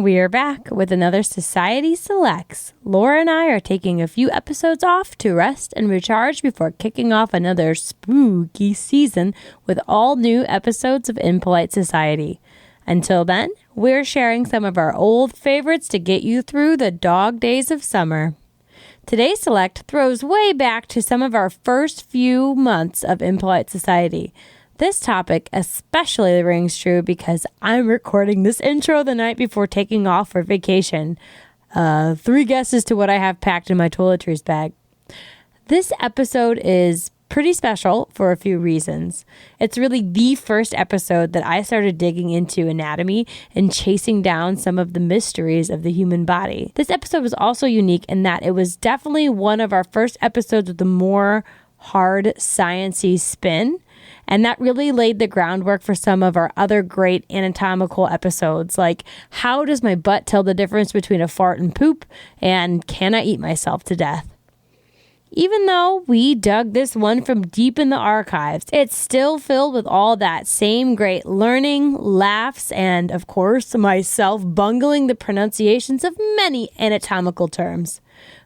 We're back with another Society Selects. Laura and I are taking a few episodes off to rest and recharge before kicking off another spooky season with all new episodes of Impolite Society. Until then, we're sharing some of our old favorites to get you through the dog days of summer. Today's Select throws way back to some of our first few months of Impolite Society. This topic especially rings true because I'm recording this intro the night before taking off for vacation. 3 guesses to what I have packed in my toiletries bag. This episode is pretty special for a few reasons. It's really the first episode that I started digging into anatomy and chasing down some of the mysteries of the human body. This episode was also unique in that it was definitely one of our first episodes with a more hard science-y spin. And that really laid the groundwork for some of our other great anatomical episodes, like how does my butt tell the difference between a fart and poop, and can I eat myself to death? Even though we dug this one from deep in the archives, it's still filled with all that same great learning, laughs, and of course, myself bungling the pronunciations of many anatomical terms.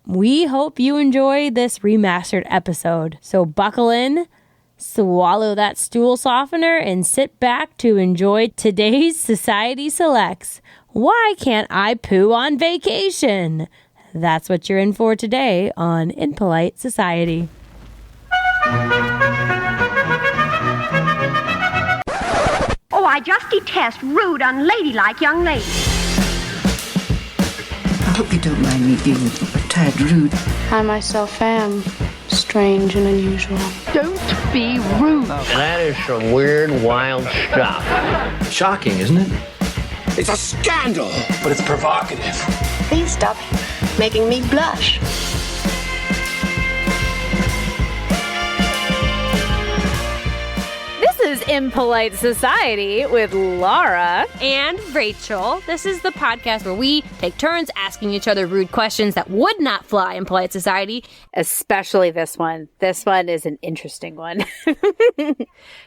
We hope you enjoy this remastered episode, so buckle in, swallow that stool softener, and sit back to enjoy today's Society Selects. Why can't I poo on vacation? That's what you're in for today on Impolite Society. Oh, I just detest rude, unladylike young ladies. I hope you don't mind me being a tad rude. I myself am strange and unusual. Don't be rude. That is some weird, wild stuff. Shocking, isn't it? It's a scandal, But it's provocative. Please stop making me blush. This is Impolite Society with Laura and Rachel. This is the podcast where we take turns asking each other rude questions that would not fly in polite society. Especially this one. This one is an interesting one.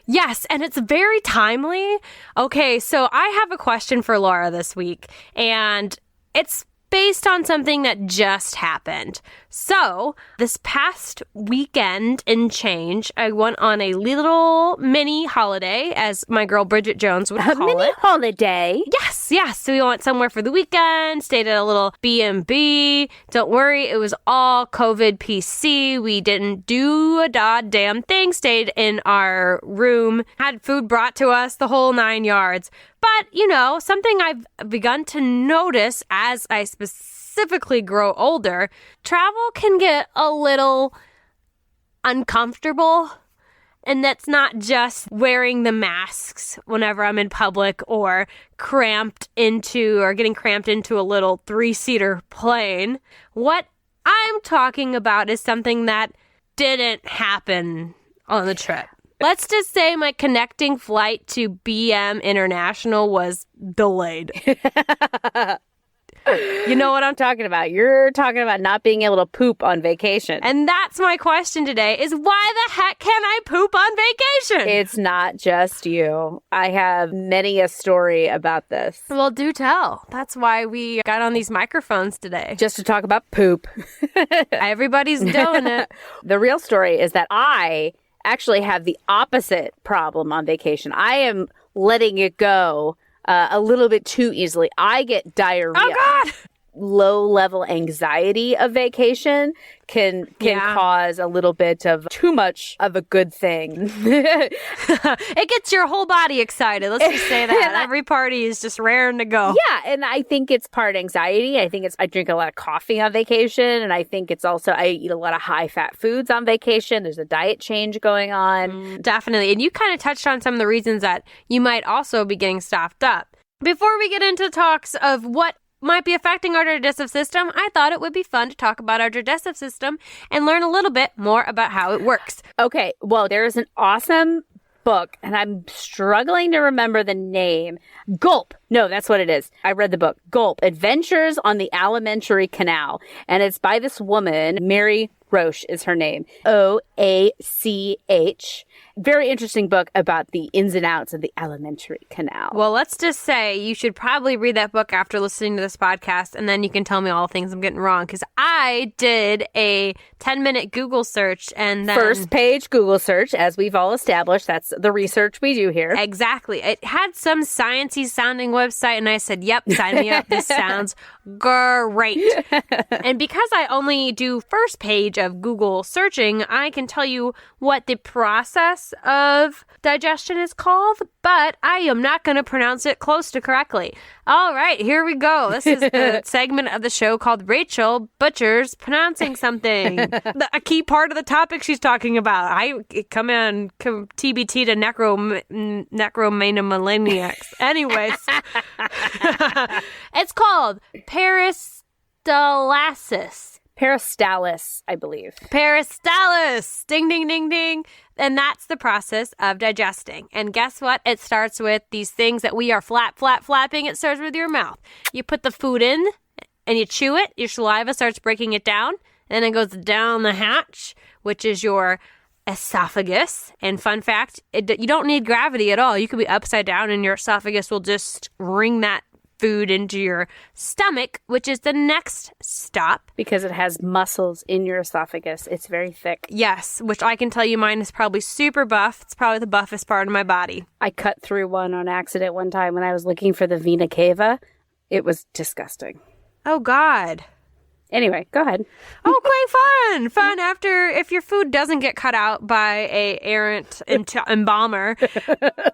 Yes, and it's very timely. Okay, so I have a question for Laura this week, and it's based on something that just happened. So, this past weekend and change, I went on a little mini holiday, as my girl Bridget Jones would call it. A mini holiday? Yes. So we went somewhere for the weekend, stayed at a little B&B. Don't worry, it was all COVID PC. We didn't do a goddamn thing, stayed in our room, had food brought to us, the whole 9 yards. But, you know, something I've begun to notice as I specifically grow older, travel can get a little uncomfortable. And that's not just wearing the masks whenever I'm in public or getting cramped into a little 3-seater plane. What I'm talking about is something that didn't happen on the trip. Let's just say my connecting flight to BM International was delayed. You know what I'm talking about. You're talking about not being able to poop on vacation. And that's my question today is why the heck can I poop on vacation? It's not just you. I have many a story about this. Well, do tell. That's why we got on these microphones today. Just to talk about poop. Everybody's doing it. The real story is that I actually have the opposite problem on vacation. I am letting it go a little bit too easily. I get diarrhea. Oh, God! Low-level anxiety of vacation can cause a little bit of too much of a good thing. It gets your whole body excited. Let's just say that. Every party is just raring to go. Yeah, and I think it's part anxiety. I drink a lot of coffee on vacation, and I think it's also I eat a lot of high-fat foods on vacation. There's a diet change going on. Definitely. And you kind of touched on some of the reasons that you might also be getting stuffed up. Before we get into talks of what might be affecting our digestive system, I thought it would be fun to talk about our digestive system and learn a little bit more about how it works. Okay, well, there's an awesome book, and I'm struggling to remember the name. Gulp. No, that's what it is. I read the book. Gulp. Adventures on the Alimentary Canal. And it's by this woman, Mary Roche is her name. Oach. very interesting book about the ins and outs of the alimentary canal. Well, let's just say you should probably read that book after listening to this podcast, and then you can tell me all the things I'm getting wrong, because I did a 10-minute Google search, and then... First page Google search, as we've all established. That's the research we do here. Exactly. It had some sciencey sounding website, and I said, yep, sign me up. This sounds great. And because I only do first page of Google searching, I can tell you what the process of digestion is called, but I am not going to pronounce it close to correctly. All right, here we go. This is the segment of the show called Rachel Butcher's Pronouncing Something. A key part of the topic she's talking about. I come TBT to necromaniacs. Anyways, it's called peristalsis. Peristalsis, I believe. Peristalsis! Ding, ding, ding, ding. And that's the process of digesting. And guess what? It starts with these things that we are flapping. It starts with your mouth. You put the food in and you chew it. Your saliva starts breaking it down. Then it goes down the hatch, which is your esophagus. And fun fact, you don't need gravity at all. You could be upside down and your esophagus will just wring that food into your stomach, which is the next stop. Because it has muscles in your esophagus. It's very thick. Yes, which I can tell you mine is probably super buff. It's probably the buffest part of my body. I cut through one on accident one time when I was looking for the vena cava. It was disgusting. Oh, God. Anyway, go ahead. Oh, quite fun after, if your food doesn't get cut out by a errant embalmer,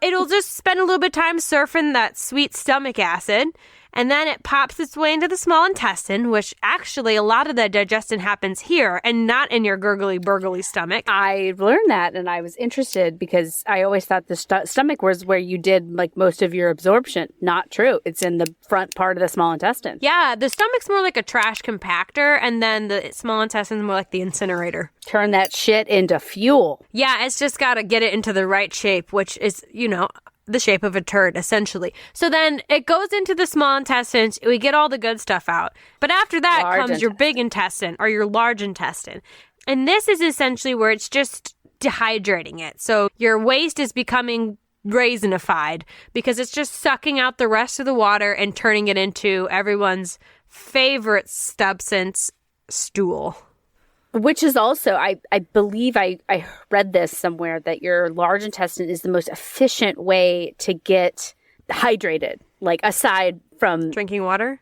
it'll just spend a little bit of time surfing that sweet stomach acid, and then it pops its way into the small intestine, which actually a lot of the digestion happens here and not in your gurgly burgly stomach. I learned that and I was interested because I always thought the stomach was where you did like most of your absorption. Not true. It's in the front part of the small intestine. Yeah, the stomach's more like a trash compactor, and then the small intestine's more like the incinerator. Turn that shit into fuel. Yeah, it's just got to get it into the right shape, which is, the shape of a turd, essentially. So then it goes into the small intestines. We get all the good stuff out. But after that comes your big intestine or your large intestine. And this is essentially where it's just dehydrating it. So your waste is becoming raisinified because it's just sucking out the rest of the water and turning it into everyone's favorite substance, stool. Which is also, I believe I read this somewhere, that your large intestine is the most efficient way to get hydrated, like aside from... Drinking water?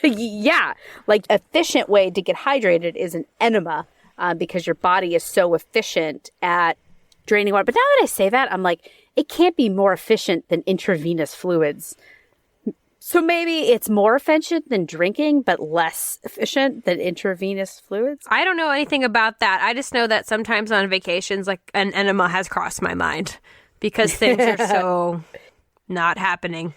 Yeah, like efficient way to get hydrated is an enema because your body is so efficient at draining water. But now that I say that, I'm like, it can't be more efficient than intravenous fluids. So maybe it's more efficient than drinking, but less efficient than intravenous fluids? I don't know anything about that. I just know that sometimes on vacations, like an enema has crossed my mind because things are so not happening.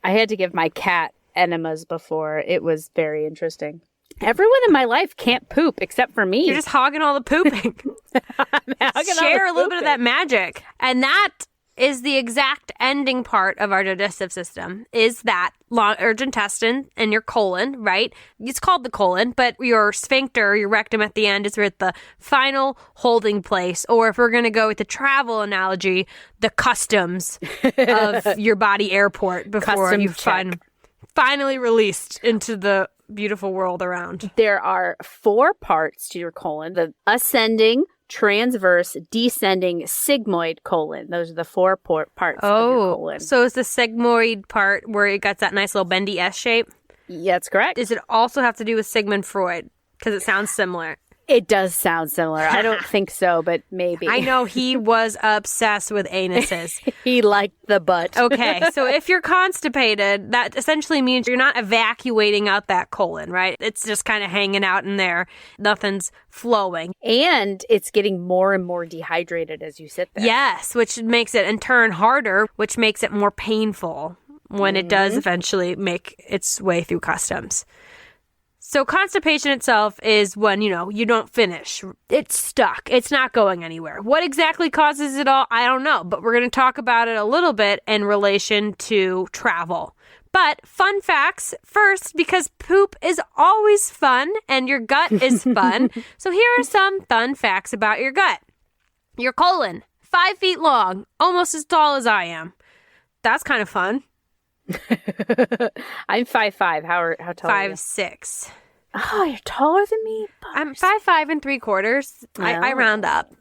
I had to give my cat enemas before. It was very interesting. Everyone in my life can't poop except for me. You're just hogging all the pooping. Share a little bit of that magic. And that is the exact ending part of our digestive system, is that large intestine and your colon, right? It's called the colon, but your sphincter, your rectum at the end is where the final holding place, or if we're going to go with the travel analogy, the customs of your body airport before you finally released into the beautiful world around. There are 4 parts to your colon: the ascending, transverse, descending, sigmoid colon. Those are the 4 parts of your colon. So is the sigmoid part where it got that nice little bendy S shape? Yeah, that's correct. Does it also have to do with Sigmund Freud? Because it sounds similar. It does sound similar. I don't think so, but maybe. I know he was obsessed with anuses. He liked the butt. Okay, so if you're constipated, that essentially means you're not evacuating out that colon, right? It's just kind of hanging out in there. Nothing's flowing. And it's getting more and more dehydrated as you sit there. Yes, which makes it in turn harder, which makes it more painful when it does eventually make its way through customs. So constipation itself is when, you don't finish. It's stuck. It's not going anywhere. What exactly causes it all? I don't know. But we're going to talk about it a little bit in relation to travel. But fun facts first, because poop is always fun and your gut is fun. So here are some fun facts about your gut. Your colon, 5 feet long, almost as tall as I am. That's kind of fun. I'm 5'5". How tall are you? 5'6". Oh, you're taller than me? I'm 5'5 3/4". I round up.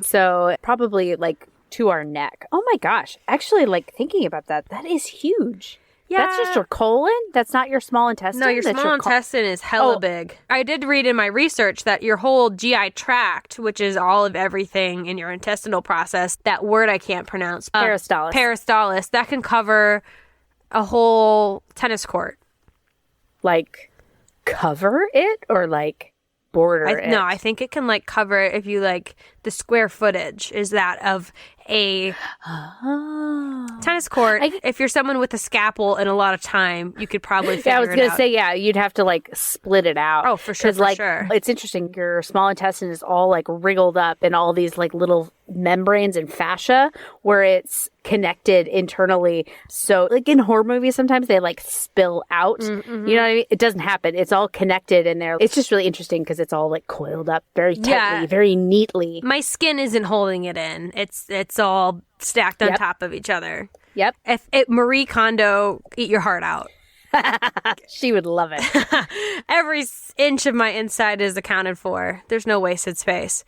So probably like to our neck. Oh my gosh. Actually, like thinking about that is huge. Yeah. That's just your colon? That's not your small intestine? No, your small intestine is hella big. I did read in my research that your whole GI tract, which is all of everything in your intestinal process, that word I can't pronounce. Peristalsis. That can cover a whole tennis court. Like cover it or like border it? No, I think it can like cover it if you like the square footage is that of a tennis court. If you're someone with a scalpel and a lot of time, you could probably figure it out. I was going to say, you'd have to like split it out. Oh, for sure, sure. It's interesting. Your small intestine is all like wriggled up in all these like little membranes and fascia where it's connected internally. So like in horror movies, sometimes they like spill out. Mm-hmm. You know what I mean? It doesn't happen. It's all connected in there. It's just really interesting because it's all like coiled up very tightly, very neatly. My skin isn't holding it in. It's all stacked on top of each other. Yep. If Marie Kondo, eat your heart out. She would love it. Every inch of my inside is accounted for. There's no wasted space.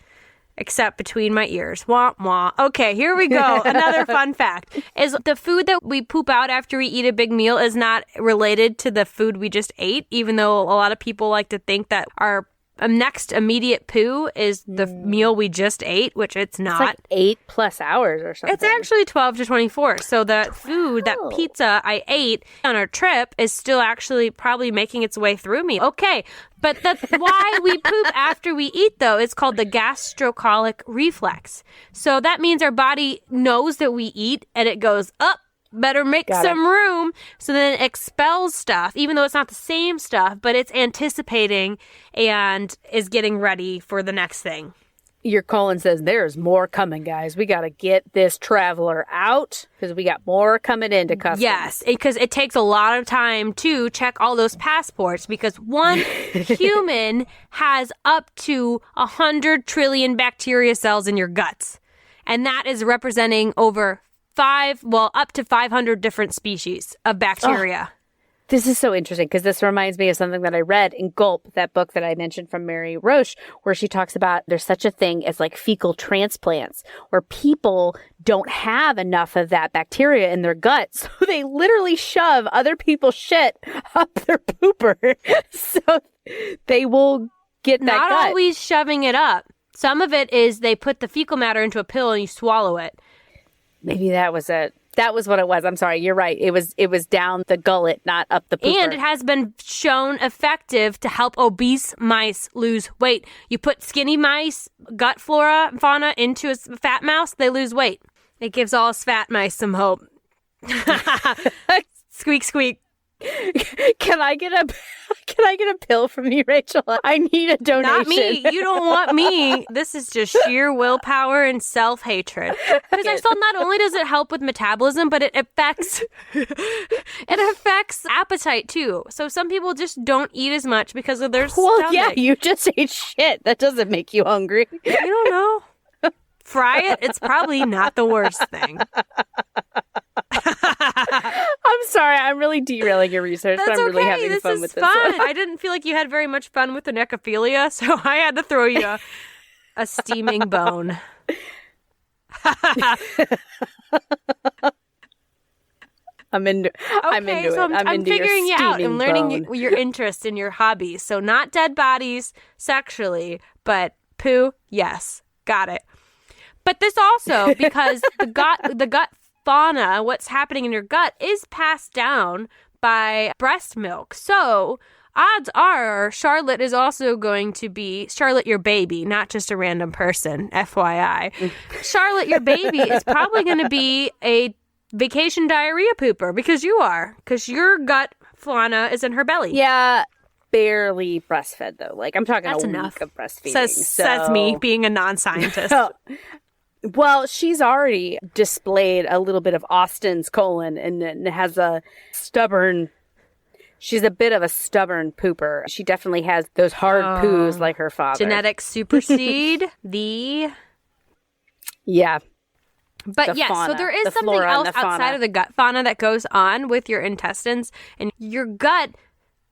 Except between my ears. Wah, wah. Okay, here we go. Another fun fact is the food that we poop out after we eat a big meal is not related to the food we just ate, even though a lot of people like to think that our next immediate poo is the meal we just ate, which it's not. It's like 8+ hours or something. It's actually 12 to 24. So the food, that pizza I ate on our trip is still actually probably making its way through me. Okay. But that's why we poop after we eat, though. It's called the gastrocolic reflex. So that means our body knows that we eat and it goes up. Better make some room. So then it expels stuff, even though it's not the same stuff, but it's anticipating and is getting ready for the next thing. Your colon says, there's more coming, guys. We got to get this traveler out because we got more coming into customs. Yes, because it takes a lot of time to check all those passports because one human has up to 100 trillion bacteria cells in your guts. And that is representing up to 500 different species of bacteria. Oh, this is so interesting because this reminds me of something that I read in Gulp, that book that I mentioned from Mary Roche, where she talks about there's such a thing as like fecal transplants, where people don't have enough of that bacteria in their guts. So they literally shove other people's shit up their pooper. So they will get that gut. Not always shoving it up. Some of it is they put the fecal matter into a pill and you swallow it. Maybe that was it. That was what it was. I'm sorry. You're right. It was down the gullet, not up the pooper. And it has been shown effective to help obese mice lose weight. You put skinny mice, gut fauna into a fat mouse, they lose weight. It gives all us fat mice some hope. Squeak, squeak. Can I get a pill from you, Rachel? I need a donation. Not me. You don't want me. This is just sheer willpower and self-hatred. Because I saw not only does it help with metabolism, but it affects appetite too. So some people just don't eat as much because of their stomach. Well, yeah, you just ate shit. That doesn't make you hungry. I don't know. Fry it. It's probably not the worst thing. I'm sorry. I'm really derailing your research. That's I'm really okay. having fun with this. Fun. I didn't feel like you had very much fun with the necrophilia, so I had to throw you a steaming bone. I'm into it. I'm figuring you out. I'm learning your interest in your hobbies. So not dead bodies sexually, but poo, yes. Got it. But this also, because the gut fauna, what's happening in your gut, is passed down by breast milk. So odds are Charlotte is also going to be, Charlotte, your baby, not just a random person, FYI. Charlotte, your baby is probably going to be a vacation diarrhea pooper because your gut fauna is in her belly. Yeah. Barely breastfed though. Like I'm talking That's a enough. week of breastfeeding. Says me being a non-scientist. Well, she's already displayed a little bit of Austin's colon and has she's a bit of a stubborn pooper. She definitely has those hard poos like her father. Genetics supersede the Yeah. But The yeah, so fauna, there is the something flora and else the fauna. outside of the gut fauna that goes on with your intestines. And your gut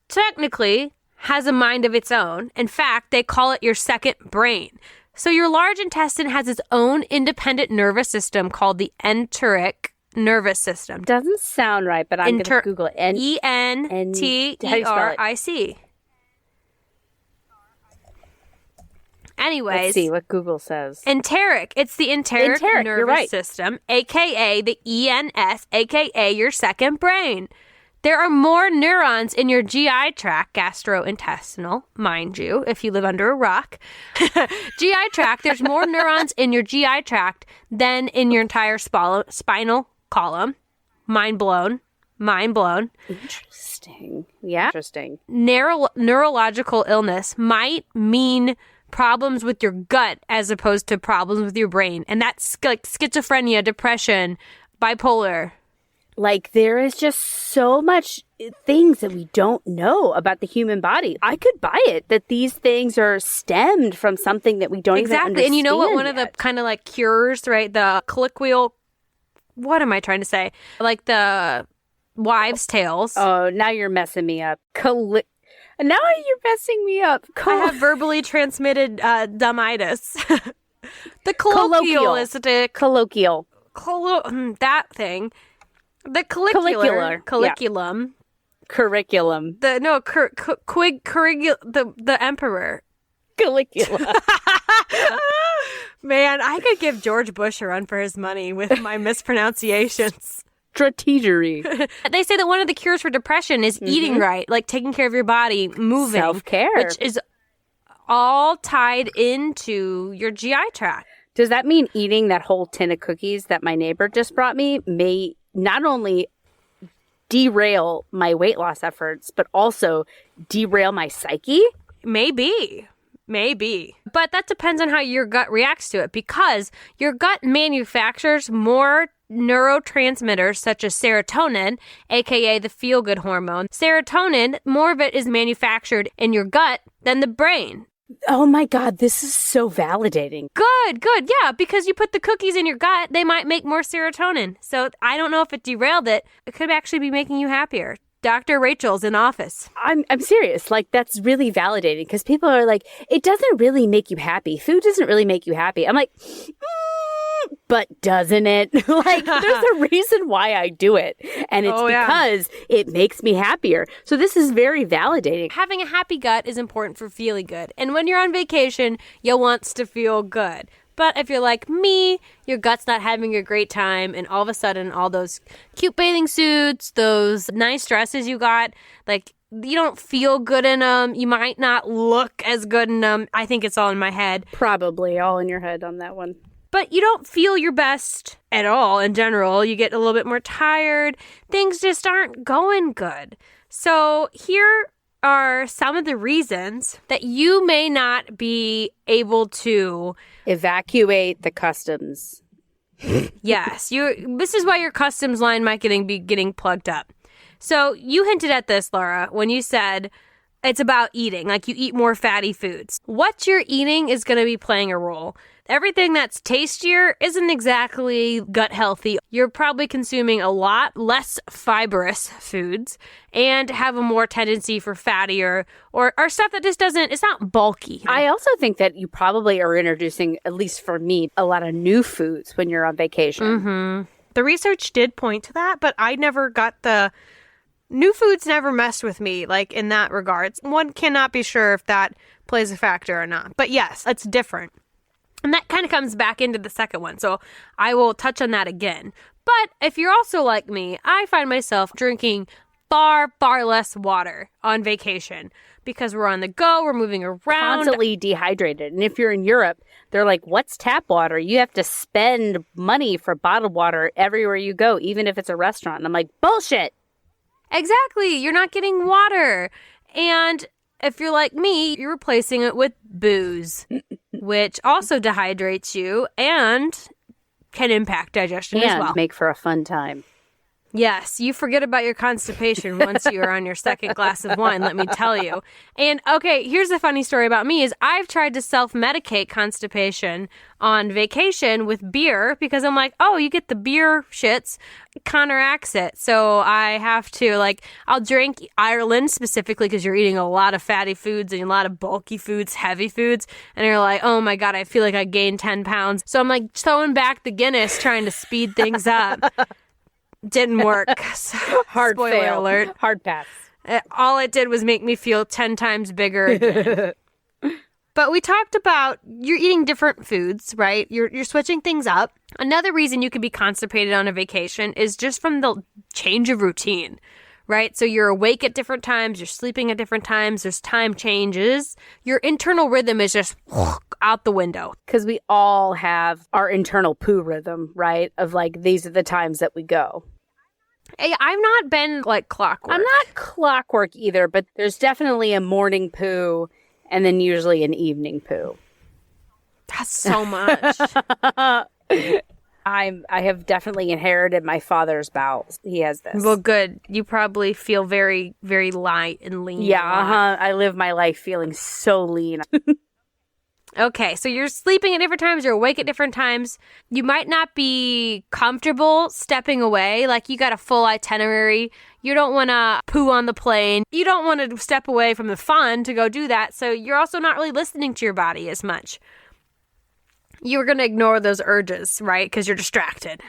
technically has a mind of its own. In fact, they call it your second brain. So your large intestine has its own independent nervous system called the enteric nervous system. Doesn't sound right, but I'm going to Google it. ENTERIC. Anyways. Let's see what Google says. Enteric. It's the enteric You're nervous right. system, a.k.a. the ENS, a.k.a. your second brain. There are more neurons in your GI tract, gastrointestinal, mind you, if you live under a rock. GI tract, there's more neurons in your GI tract than in your entire spinal column. Mind blown. Interesting. Yeah. Interesting. Neurological illness might mean problems with your gut as opposed to problems with your brain. And that's like schizophrenia, depression, bipolar. Like, there is just so much things that we don't know about the human body. I could buy it that these things are stemmed from something that we don't even understand. And you know what? One of the yet. kind of like cures, right? The colloquial, what am I trying to say? Like the wives' tales. Oh, now you're messing me up. Now you're messing me up. I have verbally transmitted dumbitis. The colloquialistic. Colloquial. That thing. The curriculum. Curriculum. The emperor. Caligula. Man, I could give George Bush a run for his money with my mispronunciations. Strategery. They say that one of the cures for depression is eating right, like taking care of your body, moving. Self-care. Which is all tied into your GI tract. Does that mean eating that whole tin of cookies that my neighbor just brought me may not only derail my weight loss efforts, but also derail my psyche? Maybe. But that depends on how your gut reacts to it, because your gut manufactures more neurotransmitters such as serotonin, aka the feel-good hormone. Serotonin, more of it is manufactured in your gut than the brain. Oh my God, this is so validating. Good. Yeah, because you put the cookies in your gut, they might make more serotonin. So I don't know if it derailed it. It could actually be making you happier. Dr. Rachel's in office. I'm serious. Like, that's really validating, because people are like, it doesn't really make you happy. Food doesn't really make you happy. I'm like, but doesn't it? Like, there's a reason why I do it. And it's because it makes me happier. So this is very validating. Having a happy gut is important for feeling good. And when you're on vacation, you want to feel good. But if you're like me, your gut's not having a great time, and all of a sudden all those cute bathing suits, those nice dresses you got, like, you don't feel good in them. You might not look as good in them. I think it's all in my head. Probably all in your head on that one. But you don't feel your best at all in general. You get a little bit more tired. Things just aren't going good. So here are some of the reasons that you may not be able to evacuate the customs. Yes, this is why your customs line might be getting plugged up. So you hinted at this, Laura, when you said it's about eating, like you eat more fatty foods. What you're eating is going to be playing a role. Everything that's tastier isn't exactly gut healthy. You're probably consuming a lot less fibrous foods and have a more tendency for fattier or stuff that just doesn't, it's not bulky. I also think that you probably are introducing, at least for me, a lot of new foods when you're on vacation. Mm-hmm. The research did point to that, but I never got the new foods never messed with me, like in that regards. One cannot be sure if that plays a factor or not. But yes, it's different. And that kind of comes back into the second one. So I will touch on that again. But if you're also like me, I find myself drinking far, far less water on vacation because we're on the go, we're moving around. Constantly dehydrated. And if you're in Europe, they're like, what's tap water? You have to spend money for bottled water everywhere you go, even if it's a restaurant. And I'm like, bullshit. Exactly. You're not getting water. And if you're like me, you're replacing it with booze, which also dehydrates you and can impact digestion as well. And make for a fun time. Yes, you forget about your constipation once you're on your second glass of wine, let me tell you. And okay, here's a funny story about me is I've tried to self-medicate constipation on vacation with beer because I'm like, oh, you get the beer shits, counteracts it. So I have to, like, I'll drink Ireland specifically because you're eating a lot of fatty foods and a lot of bulky foods, heavy foods. And you're like, oh my God, I feel like I gained 10 pounds. So I'm like throwing back the Guinness, trying to speed things up. Didn't work. Hard Spoiler fail. alert. Hard pass. All it did was make me feel 10 times bigger again. But we talked about you're eating different foods, right? You're switching things up. Another reason you could be constipated on a vacation is just from the change of routine, right? So you're awake at different times, you're sleeping at different times, there's time changes. Your internal rhythm is just out the window. Because we all have our internal poo rhythm, right? Of like, these are the times that we go. Hey, I've not been like clockwork. I'm not clockwork either, but there's definitely a morning poo and then usually an evening poo. That's so much. I have definitely inherited my father's bowels. He has this. Well, good. You probably feel very, very light and lean. Yeah, I live my life feeling so lean. Okay, so you're sleeping at different times, you're awake at different times. You might not be comfortable stepping away, like you got a full itinerary. You don't want to poo on the plane. You don't want to step away from the fun to go do that, so you're also not really listening to your body as much. You're going to ignore those urges, right? Because you're distracted.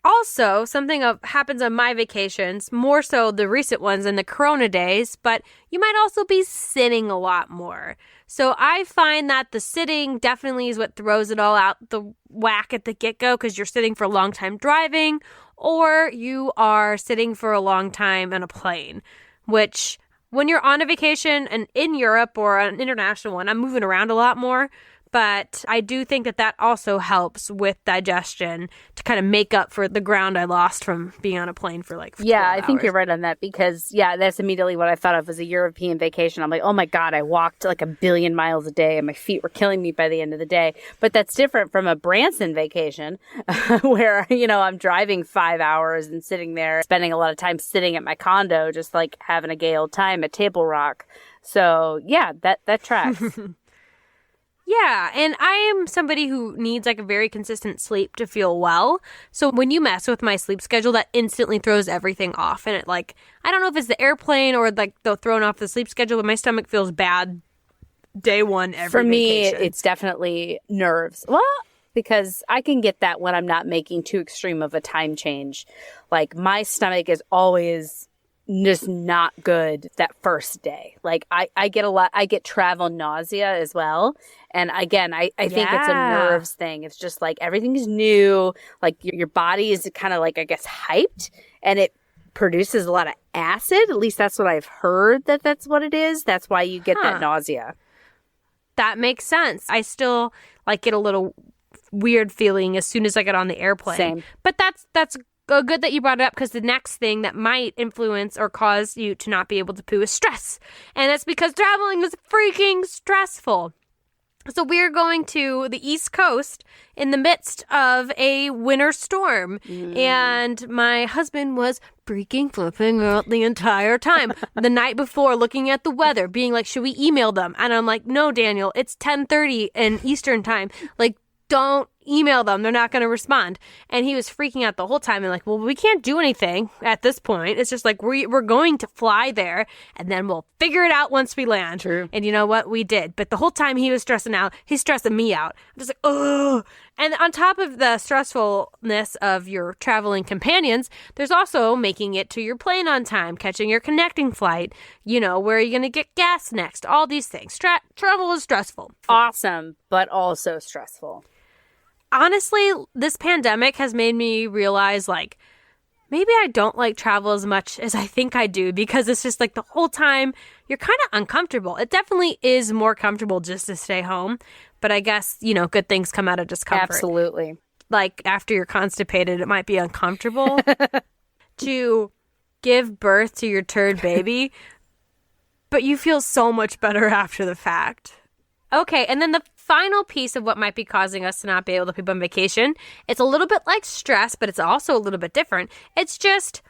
Also, something happens on my vacations, more so the recent ones in the Corona days, but you might also be sitting a lot more. So I find that the sitting definitely is what throws it all out the whack at the get-go because you're sitting for a long time driving or you are sitting for a long time on a plane, which when you're on a vacation and in Europe or an international one, I'm moving around a lot more. But I do think that also helps with digestion to kind of make up for the ground I lost from being on a plane for like 12 I think hours. you're right on that because, that's immediately what I thought of as a European vacation. I'm like, oh my God, I walked like 1 billion miles a day and my feet were killing me by the end of the day. But that's different from a Branson vacation where, I'm driving 5 hours and sitting there, spending a lot of time sitting at my condo, just like having a gay old time at Table Rock. So, that tracks. Yeah, and I am somebody who needs like a very consistent sleep to feel well. So when you mess with my sleep schedule, that instantly throws everything off. And it I don't know if it's the airplane or like they're thrown off the sleep schedule, but my stomach feels bad day one every For me, vacation. it's definitely nerves. Well, because I can get that when I'm not making too extreme of a time change. Like my stomach is always just not good that first day. Like I get travel nausea as well. And again, I think it's a nerves thing. It's just like everything's new. Like your body is kind of like, I guess, hyped and it produces a lot of acid. At least that's what I've heard that's what it is. That's why you get that nausea. That makes sense. I still get a little weird feeling as soon as I get on the airplane. Same. But that's good that you brought it up because the next thing that might influence or cause you to not be able to poo is stress. And that's because traveling is freaking stressful. So we're going to the East Coast in the midst of a winter storm. And my husband was freaking flipping out the entire time. The night before, looking at the weather, being like, should we email them? And I'm like, no, Daniel, it's 10:30 in Eastern time. Like, don't email them. They're not going to respond. And he was freaking out the whole time. And like, well, we can't do anything at this point. It's just like, we're going to fly there and then we'll figure it out once we land. True. And you know what? We did. But the whole time he was stressing out, he's stressing me out. I'm just like, oh. And on top of the stressfulness of your traveling companions, there's also making it to your plane on time, catching your connecting flight, where are you going to get gas next? All these things. Travel is stressful. Awesome, but also stressful. Honestly, this pandemic has made me realize, maybe I don't like travel as much as I think I do because it's just the whole time you're kind of uncomfortable. It definitely is more comfortable just to stay home. But I guess, good things come out of discomfort. Absolutely. After you're constipated, it might be uncomfortable to give birth to your turd baby, but you feel so much better after the fact. Okay, and then the final piece of what might be causing us to not be able to poop on vacation, it's a little bit like stress, but it's also a little bit different. It's just,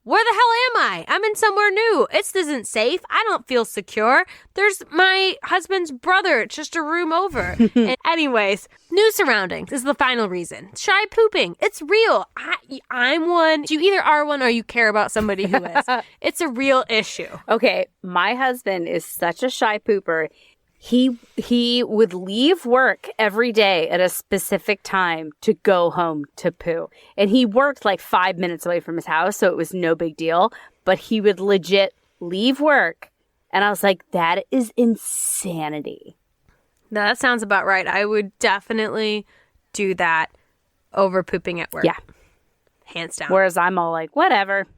where the hell am I? I'm in somewhere new. This isn't safe. I don't feel secure. There's my husband's brother. It's just a room over. And anyways, new surroundings is the final reason. Shy pooping. It's real. I'm one. You either are one or you care about somebody who is. It's a real issue. Okay, my husband is such a shy pooper. He would leave work every day at a specific time to go home to poo. And he worked like 5 minutes away from his house, so it was no big deal. But he would legit leave work. And I was like, that is insanity. No, that sounds about right. I would definitely do that over pooping at work. Yeah. Hands down. Whereas I'm all like, whatever.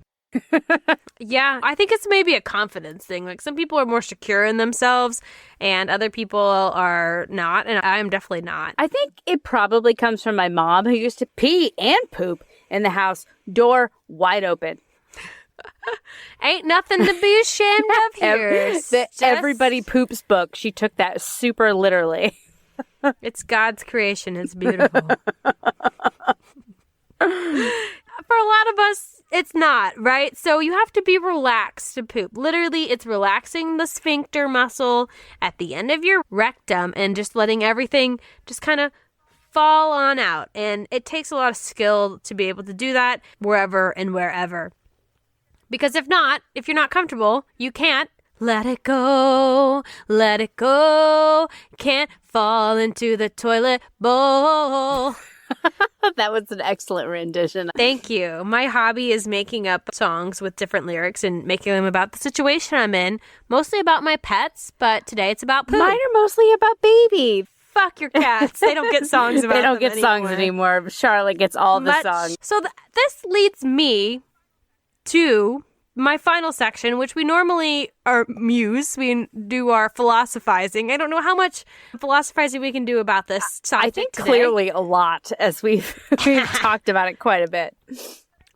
Yeah, I think it's maybe a confidence thing. Like, some people are more secure in themselves and other people are not, and I am definitely not. I think it probably comes from my mom, who used to pee and poop in the house, door wide open. Ain't nothing to be ashamed of here. The Everybody Poops book, she took that super literally. It's God's creation. It's beautiful. For a lot of us, it's not, right? So you have to be relaxed to poop. Literally, it's relaxing the sphincter muscle at the end of your rectum and just letting everything just kind of fall on out. And it takes a lot of skill to be able to do that wherever and wherever. Because if you're not comfortable, you can't let it go, can't fall into the toilet bowl. That was an excellent rendition. Thank you. My hobby is making up songs with different lyrics and making them about the situation I'm in, mostly about my pets, but today it's about poop. Mine are mostly about baby. Fuck your cats. They don't get songs about They don't them get songs anymore. Charlotte gets all the songs. So this leads me to my final section, which we normally are muse. We do our philosophizing. I don't know how much philosophizing we can do about this topic I think today. clearly a lot, as we've talked about it quite a bit.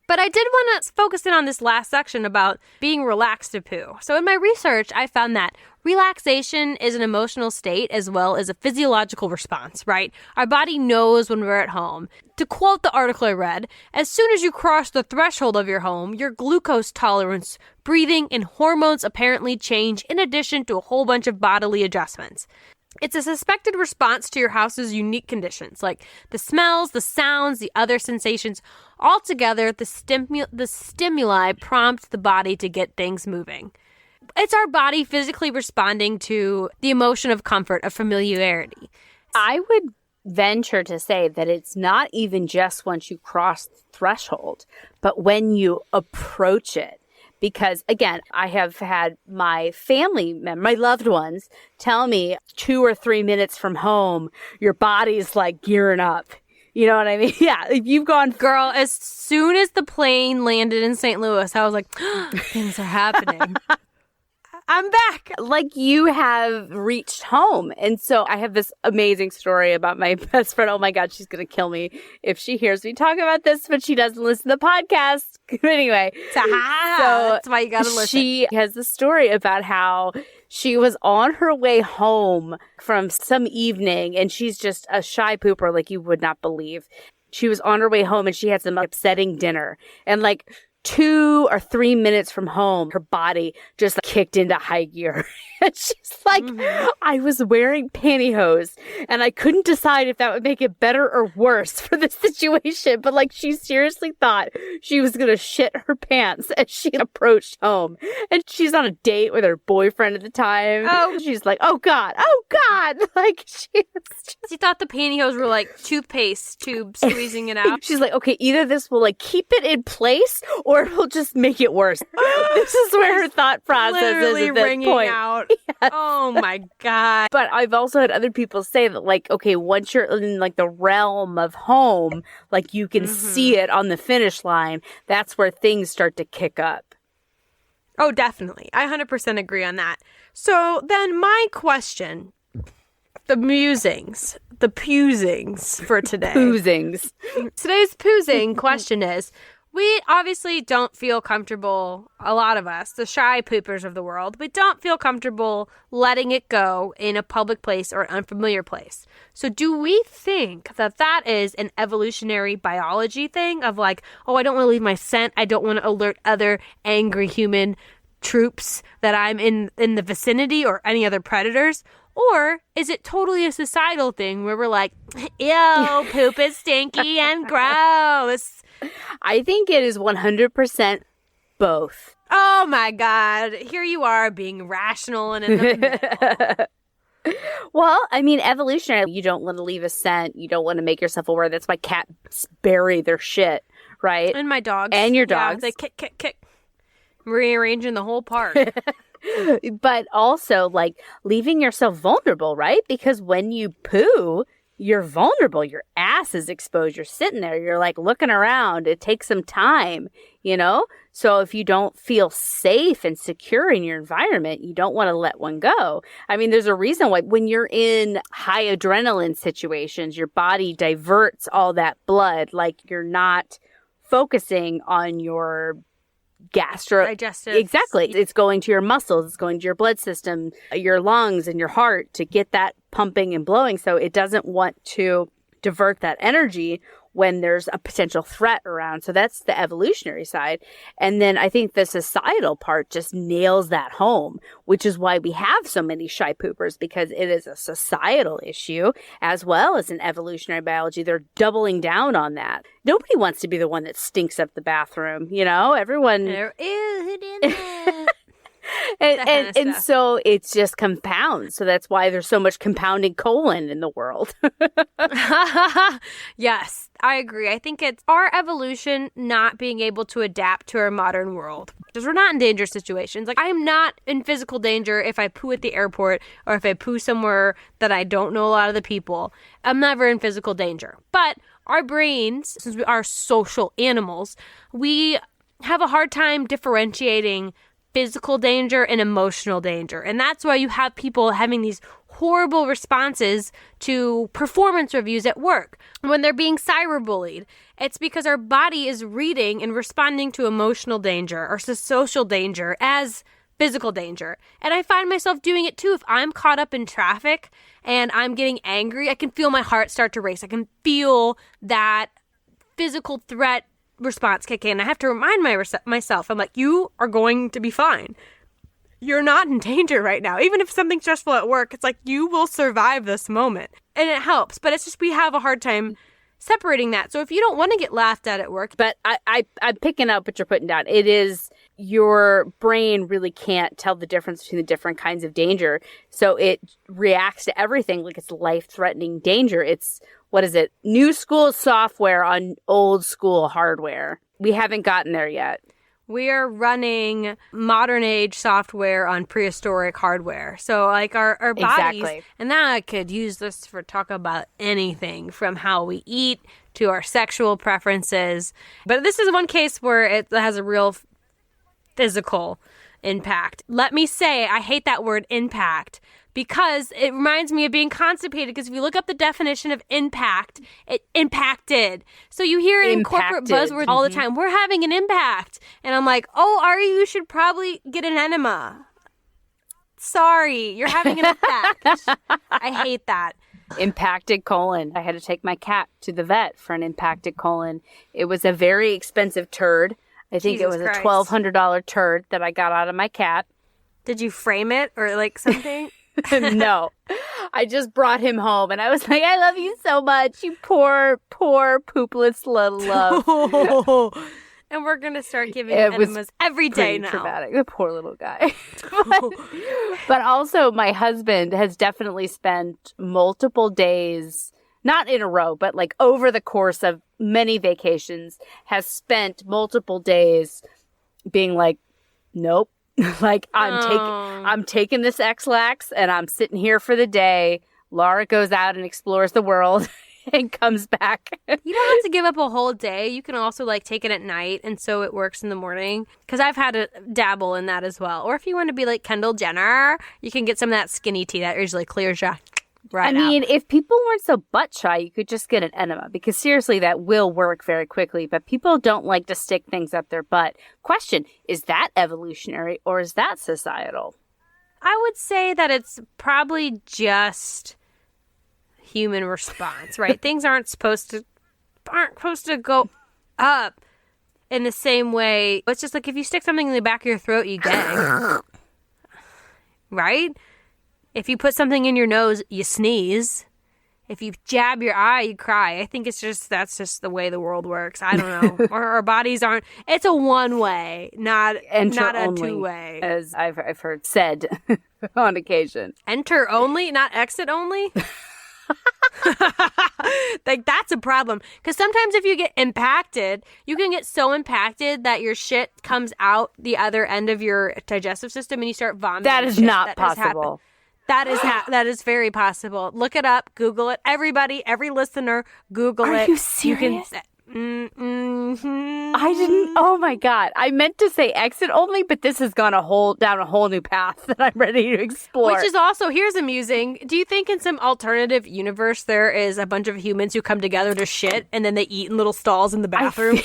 But I did want to focus in on this last section about being relaxed to poo. So in my research, I found that relaxation is an emotional state as well as a physiological response, right? Our body knows when we're at home. To quote the article I read, as soon as you cross the threshold of your home, your glucose tolerance, breathing, and hormones apparently change in addition to a whole bunch of bodily adjustments. It's a suspected response to your house's unique conditions, like the smells, the sounds, the other sensations. Altogether, the stimuli prompt the body to get things moving. It's our body physically responding to the emotion of comfort, of familiarity. I would venture to say that it's not even just once you cross the threshold, but when you approach it. Because, again, I have had my family members, my loved ones, tell me 2 or 3 minutes from home, your body's like gearing up. You know what I mean? Yeah, you've gone... Girl, as soon as the plane landed in St. Louis, I was like, things are happening. I'm back. Like, you have reached home. And so I have this amazing story about my best friend. Oh my God, she's going to kill me if she hears me talk about this, but she doesn't listen to the podcast. Anyway. So that's why you got to listen. She has this story about how she was on her way home from some evening, and she's just a shy pooper like you would not believe. She was on her way home and she had some upsetting dinner. And like 2 or 3 minutes from home, her body just kicked into high gear. And she's like, I was wearing pantyhose and I couldn't decide if that would make it better or worse for the situation. But like, she seriously thought she was going to shit her pants as she approached home. And she's on a date with her boyfriend at the time. Oh, she's like, oh God. Like, she thought the pantyhose were like toothpaste tube squeezing it out. She's like, okay, either this will like keep it in place or it will just make it worse. This is where her thought process literally is at this ringing point. Out. Yes. Oh my God. But I've also had other people say that, like, okay, once you're in like the realm of home, like you can see it on the finish line, that's where things start to kick up. Oh, definitely. I 100% agree on that. So then my question, the pusings for today. Today's Today's poozing question is, We obviously don't feel comfortable, a lot of us, the shy poopers of the world, we don't feel comfortable letting it go in a public place or unfamiliar place. So do we think that that is an evolutionary biology thing of like, oh, I don't want to leave my scent. I don't want to alert other angry human troops that I'm in the vicinity or any other predators? Or is it totally a societal thing where we're like, ew, poop is stinky and gross? I think it is 100% both. Oh my God. Here you are being rational and in the middle. Well, I mean, evolutionary, you don't want to leave a scent. You don't want to make yourself aware. That's why cats bury their shit, right? And my dogs. And your dogs. Yeah, they kick. Rearranging the whole park. But also, like, leaving yourself vulnerable, right? Because when you poo, you're vulnerable. Your ass is exposed. You're sitting there. You're, like, looking around. It takes some time, you know? So if you don't feel safe and secure in your environment, you don't want to let one go. I mean, there's a reason why when you're in high adrenaline situations, your body diverts all that blood. Like, you're not focusing on your digestive. Exactly. It's going to your muscles. It's going to your blood system, your lungs and your heart to get that pumping and blowing. So it doesn't want to divert that energy when there's a potential threat around. So that's the evolutionary side. And then I think the societal part just nails that home, which is why we have so many shy poopers, because it is a societal issue as well as an evolutionary biology. They're doubling down on that. Nobody wants to be the one that stinks up the bathroom, you know? Everyone... There is it in there. And so it's just compounds. So that's why there's so much compounding colon in the world. Yes, I agree. I think it's our evolution not being able to adapt to our modern world. Because we're not in danger situations. Like, I'm not in physical danger if I poo at the airport or if I poo somewhere that I don't know a lot of the people. I'm never in physical danger. But our brains, since we are social animals, we have a hard time differentiating physical danger and emotional danger. And that's why you have people having these horrible responses to performance reviews at work when they're being cyberbullied. It's because our body is reading and responding to emotional danger or to social danger as physical danger. And I find myself doing it too. If I'm caught up in traffic and I'm getting angry, I can feel my heart start to race. I can feel that physical threat response kick in. I have to remind myself, I'm like, you are going to be fine. You're not in danger right now. Even if something's stressful at work, it's like, you will survive this moment. And it helps. But it's just we have a hard time separating that. So if you don't want to get laughed at work. But I'm picking up what you're putting down. It is your brain really can't tell the difference between the different kinds of danger. So it reacts to everything like it's life-threatening danger. It's, what is it? New school software on old school hardware. We haven't gotten there yet. We are running modern age software on prehistoric hardware. So like our bodies, exactly. And now I could use this for talk about anything from how we eat to our sexual preferences. But this is one case where it has a real physical impact. Let me say, I hate that word impact because it reminds me of being constipated, because if you look up the definition of impact, it impacted. So you hear it in corporate buzzwords all the time. We're having an impact. And I'm like, oh, Ari, you should probably get an enema. Sorry, you're having an impact. I hate that. Impacted colon. I had to take my cat to the vet for an impacted colon. It was a very expensive turd. I think Jesus it was Christ. a $1,200 turd that I got out of my cat. Did you frame it or like something? No. I just brought him home and I was like, I love you so much. You poor, poor, poopless little love. And we're going to start giving enemas every day now. Traumatic. The poor little guy. but also my husband has definitely spent multiple days, not in a row, but like over the course of many vacations, has spent multiple days being like, nope. Like, I'm taking this X-Lax and I'm sitting here for the day. Laura goes out and explores the world and comes back. You don't have to give up a whole day. You can also like take it at night and so it works in the morning. Because I've had to dabble in that as well. Or if you want to be like Kendall Jenner, you can get some of that skinny tea that usually clears you. right I mean, if people weren't so butt shy, you could just get an enema, because seriously, that will work very quickly. But people don't like to stick things up their butt. Question, is that evolutionary or is that societal? I would say that it's probably just human response, right? Things aren't supposed to go up in the same way. It's just like if you stick something in the back of your throat, you gag. Right? If you put something in your nose, you sneeze. If you jab your eye, you cry. I think that's just the way the world works. I don't know. Our bodies aren't. It's a one way, not a two way. As I've heard said on occasion. Enter only, not exit only. Like, that's a problem, because sometimes if you get impacted, you can get so impacted that your shit comes out the other end of your digestive system and you start vomiting. That is not possible. That is very possible. Look it up. Google it. Everybody, every listener, Google it. Are you serious? Mm-hmm. I didn't. Oh my God. I meant to say exit only, but this has gone down a whole new path that I'm ready to explore. Which is also, here's amusing. Do you think in some alternative universe there is a bunch of humans who come together to shit and then they eat in little stalls in the bathroom?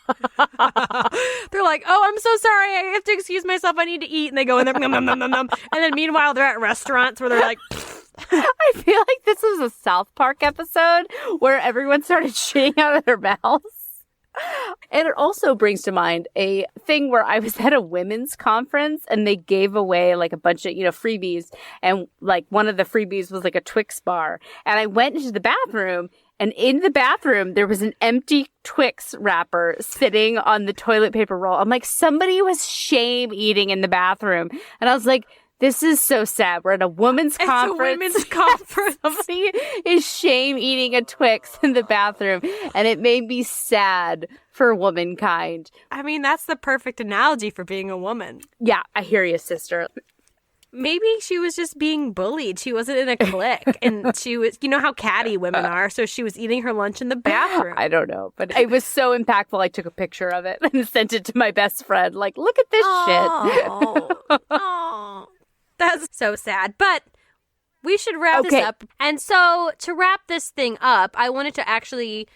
They're like, oh, I'm so sorry, I have to excuse myself, I need to eat, and they go in there, nom, nom, nom, nom, nom. And then meanwhile they're at restaurants where they're like, I feel like this was a South Park episode where everyone started shitting out of their mouths. And it also brings to mind a thing where I was at a women's conference and they gave away like a bunch of, freebies. And like one of the freebies was like a Twix bar. And I went into the bathroom, and in the bathroom, there was an empty Twix wrapper sitting on the toilet paper roll. I'm like, somebody was shame eating in the bathroom. And I was like, this is so sad. We're at a women's conference. It's a women's conference. Somebody is shame eating a Twix in the bathroom. And it made me sad for womankind. I mean, that's the perfect analogy for being a woman. Yeah, I hear you, sister. Maybe she was just being bullied. She wasn't in a clique. And she was, you know how catty women are. So she was eating her lunch in the bathroom. I don't know. But it was so impactful. I took a picture of it and sent it to my best friend. Like, look at this shit. Oh, that's so sad. But we should wrap this up. And so to wrap this thing up, I wanted to actually,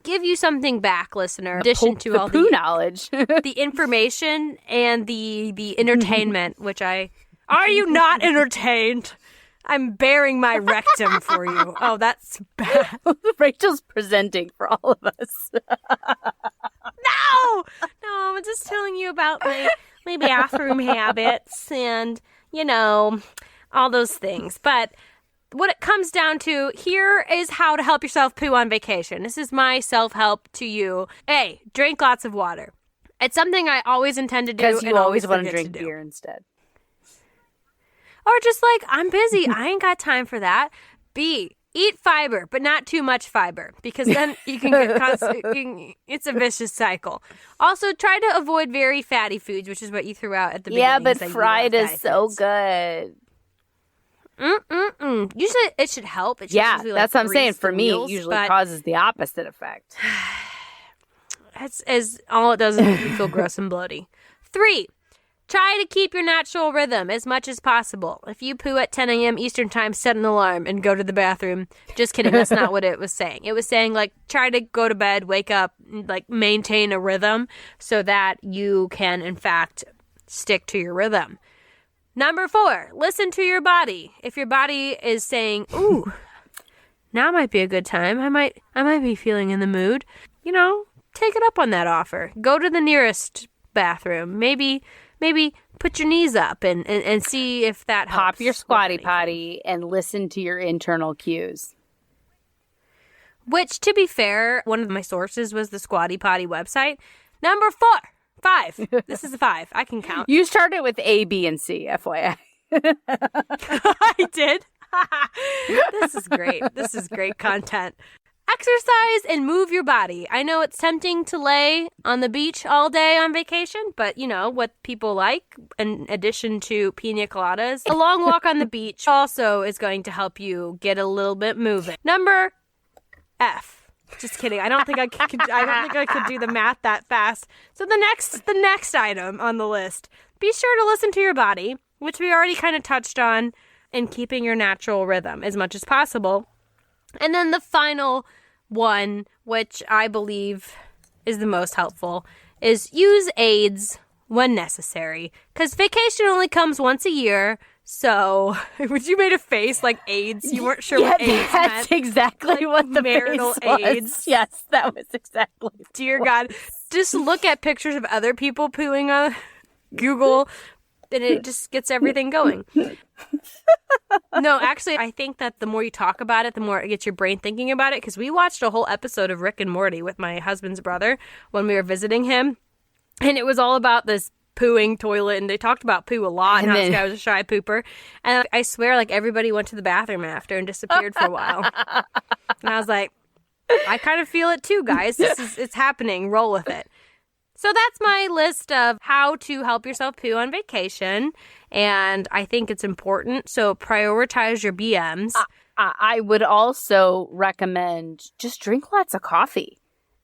give you something back, listener. In addition to all the knowledge, the information and the entertainment, which are you not entertained? I'm baring my rectum for you. Oh, that's bad. Rachel's presenting for all of us. No, I'm just telling you about my bathroom habits and, all those things. But what it comes down to here is how to help yourself poo on vacation. This is my self-help to you. A, drink lots of water. It's something I always intend to do. Because you always want to drink beer instead. Or just like, I'm busy. I ain't got time for that. B, eat fiber, but not too much fiber, because then you can get it's a vicious cycle. Also, try to avoid very fatty foods, which is what you threw out at the beginning. Yeah, but fried is so good. Usually it should help. It should usually, that's what I'm saying. For me, wheels, it usually causes the opposite effect. As all it does is make you feel gross and bloaty. 3, try to keep your natural rhythm as much as possible. If you poo at 10 a.m. Eastern time, set an alarm and go to the bathroom. Just kidding. That's not what it was saying. It was saying, like, try to go to bed, wake up, like, maintain a rhythm so that you can, in fact, stick to your rhythm. Number 4, listen to your body. If your body is saying, ooh, now might be a good time. I might be feeling in the mood. Take it up on that offer. Go to the nearest bathroom. Maybe put your knees up and see if that helps. Pop your squatty potty and listen to your internal cues. Which, to be fair, one of my sources was the Squatty Potty website. Number 5. This is a 5. I can count. You started with A, B, and C, FYI. I did. This is great. This is great content. Exercise and move your body. I know it's tempting to lay on the beach all day on vacation, but what people like, in addition to pina coladas, a long walk on the beach also is going to help you get a little bit moving. Number F. Just kidding. I don't think I could do the math that fast. So the next item on the list, be sure to listen to your body, which we already kind of touched on. and keeping your natural rhythm as much as possible. And then the final one, which I believe is the most helpful, is use aids when necessary. Because vacation only comes once a year. So, you made a face like AIDS. You weren't sure what AIDS that's meant. exactly like what the marital face was. AIDS. Yes, that was exactly. Dear God. Just look at pictures of other people pooing on Google, and it just gets everything going. No, actually, I think that the more you talk about it, the more it gets your brain thinking about it. Because we watched a whole episode of Rick and Morty with my husband's brother when we were visiting him. And it was all about this pooing toilet, and they talked about poo a lot, and how this guy was a shy pooper. And I swear, like, everybody went to the bathroom after and disappeared for a while. And I was like, I kind of feel it too, guys. It's happening. Roll with it. So that's my list of how to help yourself poo on vacation, and I think it's important. So prioritize your BMs. I would also recommend just drink lots of coffee.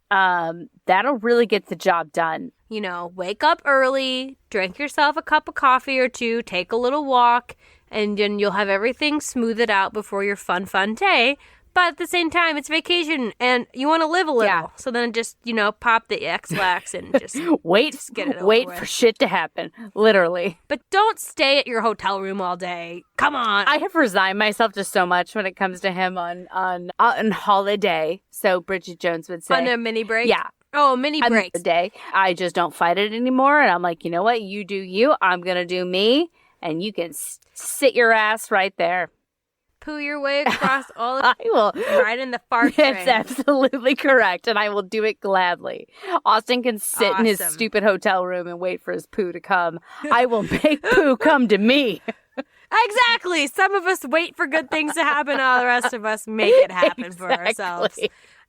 That'll really get the job done. You know, wake up early, drink yourself a cup of coffee or two, take a little walk, and then you'll have everything smoothed out before your fun day. But at the same time, it's vacation, and you want to live a little. Yeah. So then just, pop the X-Lax and just get it over wait with. for shit to happen, literally. But don't stay at your hotel room all day. Come on. I have resigned myself to so much when it comes to him on holiday. So Bridget Jones would say. On a mini break? Yeah. Oh, mini breaks. The day. I just don't fight it anymore. And I'm like, you know what? You do you. I'm going to do me. And you can sit your ass right there. Poo your way across all of I will. Right in the fart train. It's absolutely correct. And I will do it gladly. Austin can sit in his stupid hotel room and wait for his poo to come. I will make poo come to me. Exactly. Some of us wait for good things to happen. All the rest of us make it happen for ourselves.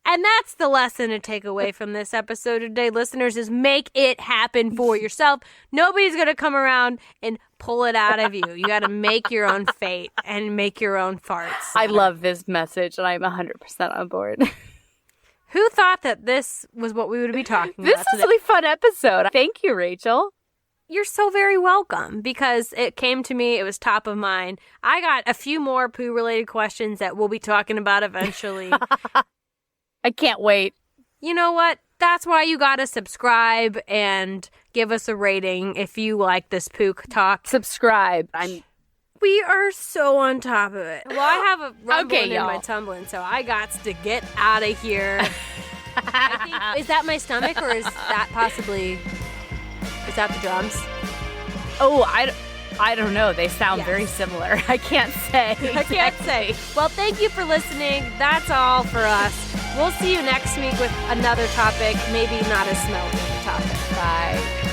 And that's the lesson to take away from this episode today, listeners, is make it happen for yourself. Nobody's going to come around and pull it out of you. You got to make your own fate and make your own farts. I love this message, and I'm 100% on board. Who thought that this was what we would be talking about This is a really fun episode. Thank you, Rachel. You're so very welcome, because it came to me. It was top of mind. I got a few more poo-related questions that we'll be talking about eventually. I can't wait. You know what? That's why you gotta subscribe and give us a rating if you like this pook talk. Subscribe. We are so on top of it. Well, I have a rumbling in y'all. my tumbling, so I got to get out of here. I think, is that my stomach, or is that possibly... Is that the drums? Oh, I don't know. They sound very similar. I can't say. I can't say. Well, thank you for listening. That's all for us. We'll see you next week with another topic, maybe not as smelly of a topic. Bye.